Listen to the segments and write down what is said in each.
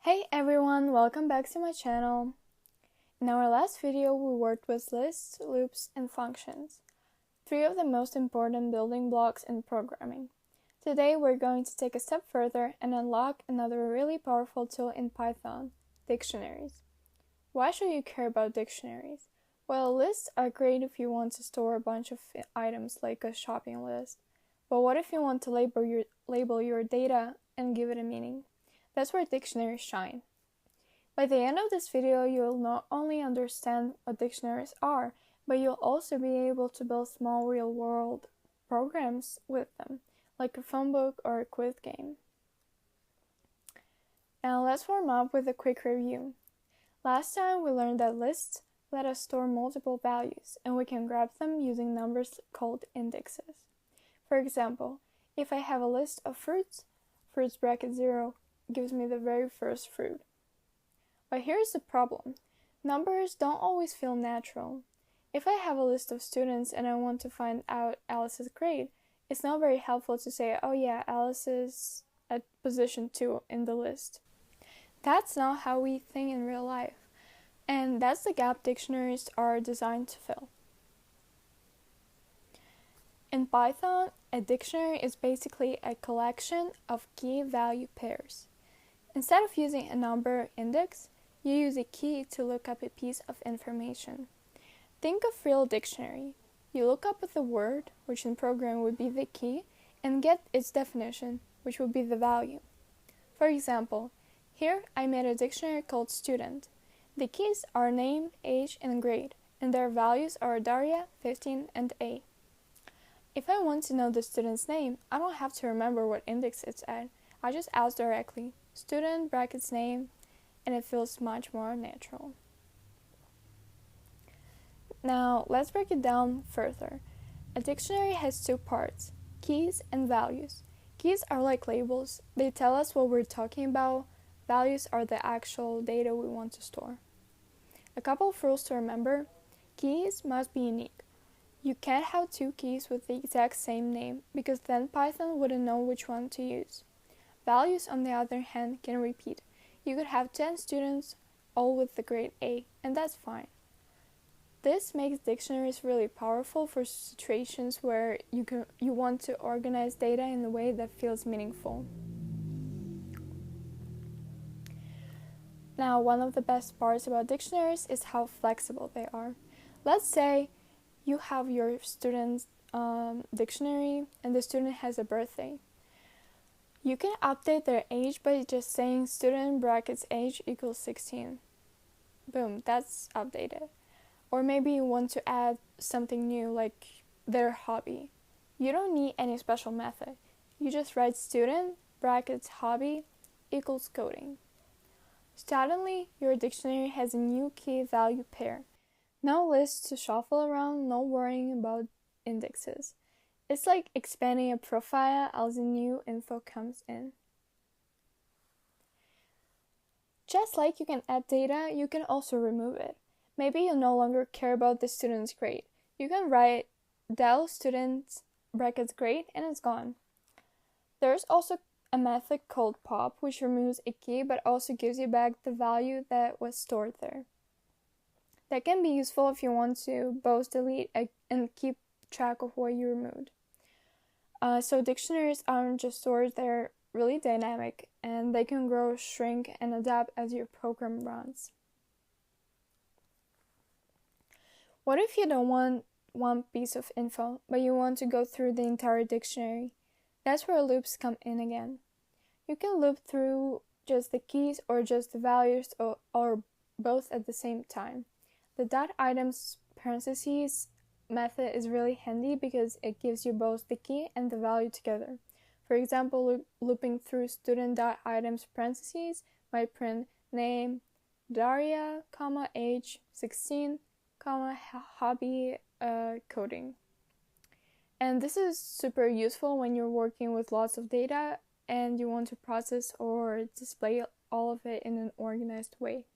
Hey everyone, welcome back to my channel. In our last video, we worked with lists, loops, and functions, three of the most important building blocks in programming. Today, we're going to take a step further and unlock another really powerful tool in Python, dictionaries. Why should you care about dictionaries? Well, lists are great if you want to store a bunch of items like a shopping list. But what if you want to label your data and give it a meaning? That's where dictionaries shine. By the end of this video, you'll not only understand what dictionaries are, but you'll also be able to build small real-world programs with them, like a phone book or a quiz game. Now let's warm up with a quick review. Last time we learned that lists let us store multiple values, and we can grab them using numbers called indexes. For example, if I have a list of fruits bracket 0 gives me the very first fruit. But here's the problem. Numbers don't always feel natural. If I have a list of students and I want to find out Alice's grade, it's not very helpful to say, oh yeah, Alice is at position 2 in the list. That's not how we think in real life. And that's the gap dictionaries are designed to fill. In Python, a dictionary is basically a collection of key-value pairs. Instead of using a number index, you use a key to look up a piece of information. Think of real dictionary. You look up the word, which in programming would be the key, and get its definition, which would be the value. For example, here I made a dictionary called student. The keys are name, age, and grade, and their values are Daria, 15, and A. If I want to know the student's name, I don't have to remember what index it's at. I just ask directly, student brackets name, and it feels much more natural. Now, let's break it down further. A dictionary has two parts, keys and values. Keys are like labels. They tell us what we're talking about. Values are the actual data we want to store. A couple of rules to remember. Keys must be unique. You can't have two keys with the exact same name, because then Python wouldn't know which one to use. Values, on the other hand, can repeat. You could have 10 students, all with the grade A, and that's fine. This makes dictionaries really powerful for situations where you want to organize data in a way that feels meaningful. Now, one of the best parts about dictionaries is how flexible they are. Let's say you have your student's dictionary and the student has a birthday. You can update their age by just saying student brackets age equals 16. Boom, that's updated. Or maybe you want to add something new like their hobby. You don't need any special method. You just write student brackets hobby equals coding. Suddenly, your dictionary has a new key value pair. No lists to shuffle around, no worrying about indexes. It's like expanding a profile as the new info comes in. Just like you can add data, you can also remove it. Maybe you no longer care about the student's grade. You can write del student brackets grade and it's gone. There's also a method called pop which removes a key but also gives you back the value that was stored there. That can be useful if you want to both delete and keep track of what you removed. So dictionaries aren't just stores, they're really dynamic and they can grow, shrink, and adapt as your program runs. What if you don't want one piece of info, but you want to go through the entire dictionary? That's where loops come in again. You can loop through just the keys or just the values or both at the same time. The .items parentheses method is really handy because it gives you both the key and the value together. For example, looping through student.items parentheses might print name Daria, age 16, hobby coding. And this is super useful when you're working with lots of data and you want to process or display all of it in an organized way.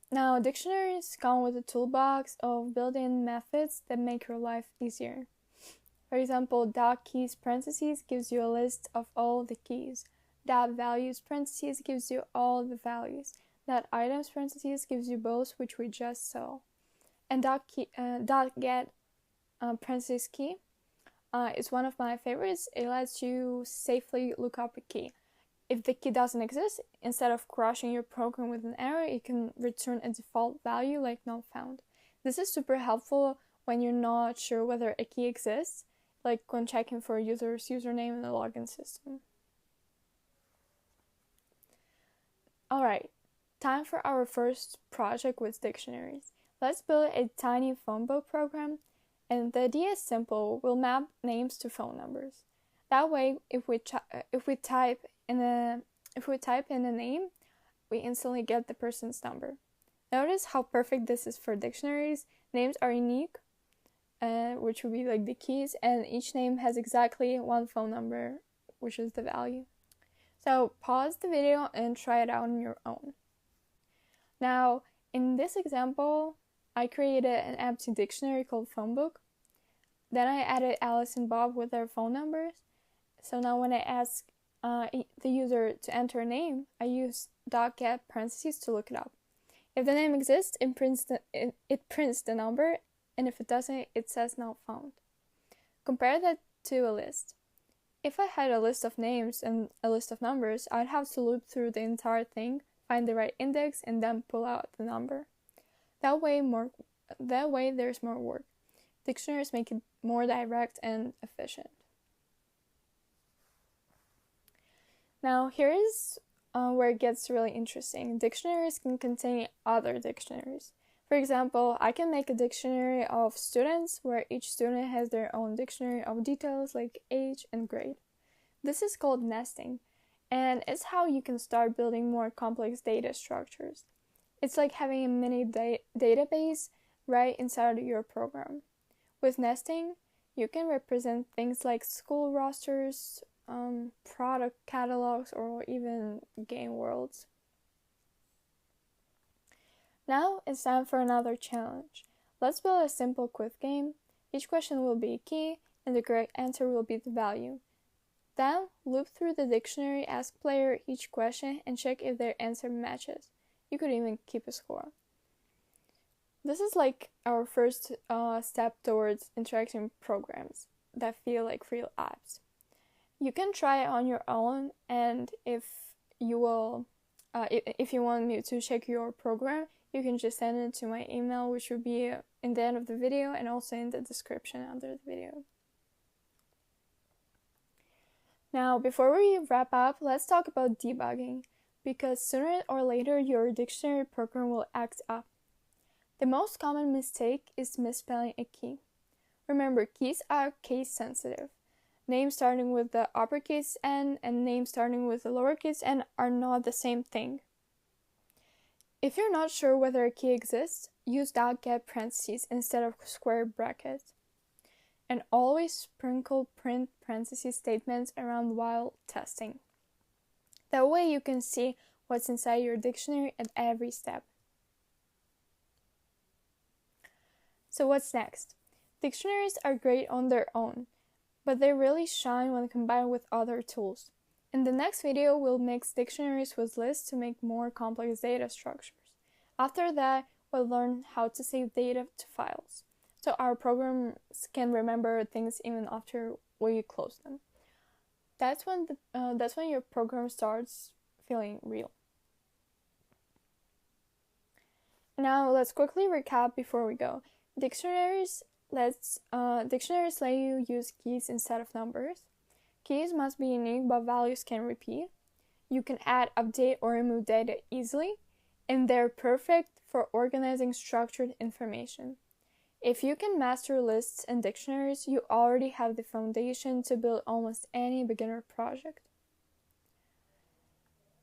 Now, dictionaries come with a toolbox of built-in methods that make your life easier. For example, .keys parentheses gives you a list of all the keys. That values parentheses gives you all the values. That items parentheses gives you both, which we just saw. And dot get parentheses key is one of my favorites. It lets you safely look up a key. If the key doesn't exist, instead of crashing your program with an error, it can return a default value like not found. This is super helpful when you're not sure whether a key exists, like when checking for a user's username in the login system. Alright, time for our first project with dictionaries. Let's build a tiny phone book program, and the idea is simple. We'll map names to phone numbers. That way, if we type in a name, we instantly get the person's number. Notice how perfect this is for dictionaries. Names are unique, which would be like the keys, and each name has exactly one phone number, which is the value. So pause the video and try it out on your own. Now, in this example, I created an empty dictionary called phone book. Then I added Alice and Bob with their phone numbers. So now when I ask the user to enter a name, I use .get parentheses to look it up. If the name exists, it prints the number, and if it doesn't, it says not found. Compare that to a list. If I had a list of names and a list of numbers, I'd have to loop through the entire thing, find the right index, and then pull out the number. That way there's more work. Dictionaries make it more direct and efficient. Now here is where it gets really interesting. Dictionaries can contain other dictionaries. For example, I can make a dictionary of students where each student has their own dictionary of details like age and grade. This is called nesting, and it's how you can start building more complex data structures. It's like having a mini database right inside of your program. With nesting, you can represent things like school rosters, product catalogs, or even game worlds. Now it's time for another challenge. Let's build a simple quiz game. Each question will be a key, and the correct answer will be the value. Then loop through the dictionary, ask player each question, and check if their answer matches. You could even keep a score. This is like our first step towards interactive programs that feel like real apps. You can try it on your own, and if you want me to check your program, you can just send it to my email, which will be in the end of the video and also in the description under the video. Now, before we wrap up, let's talk about debugging, because sooner or later your dictionary program will act up. The most common mistake is misspelling a key. Remember, keys are case sensitive. Names starting with the uppercase N and names starting with the lowercase n are not the same thing. If you're not sure whether a key exists, use .get parentheses instead of square brackets. And always sprinkle print parentheses statements around while testing. That way you can see what's inside your dictionary at every step. So what's next? Dictionaries are great on their own, but they really shine when combined with other tools. In the next video, we'll mix dictionaries with lists to make more complex data structures. After that, we'll learn how to save data to files, so our programs can remember things even after we close them. That's when your program starts feeling real. Now, let's quickly recap before we go. Dictionaries let you use keys instead of numbers. Keys must be unique, but values can repeat. You can add, update, or remove data easily, and they're perfect for organizing structured information. If you can master lists and dictionaries, you already have the foundation to build almost any beginner project.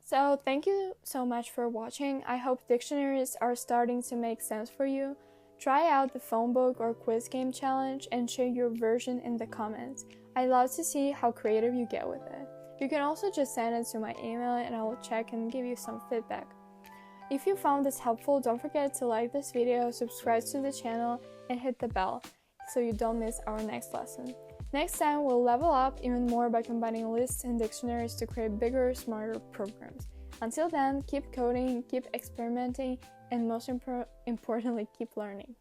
So thank you so much for watching. I hope dictionaries are starting to make sense for you. Try out the phone book or quiz game challenge and share your version in the comments. I'd love to see how creative you get with it. You can also just send it to my email and I will check and give you some feedback. If you found this helpful, don't forget to like this video, subscribe to the channel, and hit the bell so you don't miss our next lesson. Next time, we'll level up even more by combining lists and dictionaries to create bigger, smarter programs. Until then, keep coding, keep experimenting, and most importantly, keep learning.